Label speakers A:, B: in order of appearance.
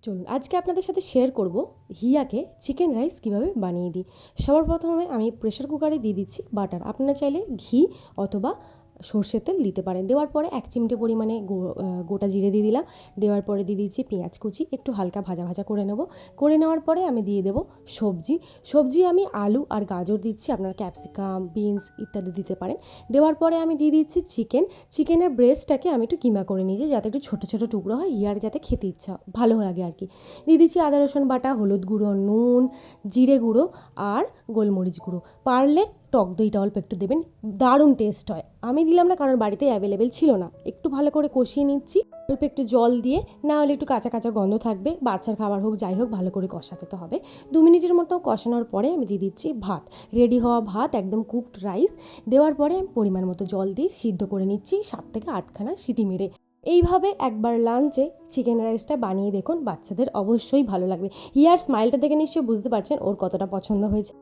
A: চলুন আজকে আপনাদের সাথে শেয়ার করব হিয়াকে চিকেন রাইস কিভাবে বানিয়ে দিই। সবার প্রথমে আমি প্রেসার কুকারে দিয়ে দিচ্ছি বাটার। আপনারা চাইলে ঘি অথবা সর্ষের তেল দিতে পারেন। দেওয়ার পরে 1 চিমটে পরিমাণে গোটা জিরে দিয়ে দিলাম। দেওয়ার পরে দিয়ে দিচ্ছি পেঁয়াজ কুচি, একটু হালকা ভাজা ভাজা করে নেব। করে নেওয়ার পরে আমি দিয়ে দেবো সবজি আমি আলু আর গাজর দিচ্ছি, আপনারা ক্যাপসিকাম, বিনস ইত্যাদি দিতে পারেন। দেওয়ার পরে আমি দিয়ে দিচ্ছি চিকেনের ব্রেস্টটাকে আমি একটু কিমা করে নিয়েছি, যাতে একটু ছোটো ছোটো টুকরো হয়, ইয়ার যাতে খেতে ইচ্ছা ভালো লাগে আর কি। দিয়ে দিচ্ছি আদা রসুন বাটা, হলুদ গুঁড়ো, নুন, জিরে গুঁড়ো আর গোলমরিচ গুঁড়ো। পারলে টক দইটা অল্প একটু দেবেন, দারুণ টেস্ট হয়। আমি দিলাম না কারণ বাড়িতে অ্যাভেলেবেল ছিল না। একটু ভালো করে কষিয়ে নিচ্ছি, অল্প একটু জল দিয়ে, না হলে একটু কাঁচা কাঁচা গন্ধ থাকবে। বাচ্চার খাবার হোক যাই হোক, ভালো করে কষাতে তো হবে। 2 মিনিটের মতো কষানোর পরে আমি দিয়ে দিচ্ছি ভাত, রেডি হওয়া ভাত, একদম কুকড রাইস। দেওয়ার পরে আমি পরিমাণ মতো জল দিয়ে সিদ্ধ করে নিচ্ছি 7 থেকে 8খানা সিটি মেরে। এইভাবে একবার লাঞ্চে চিকেন রাইসটা বানিয়ে দেখুন, বাচ্চাদের অবশ্যই ভালো লাগবে। হিয়ার স্মাইলটা দেখে নিশ্চয়ই বুঝতে পারছেন ওর কতটা পছন্দ হয়েছে।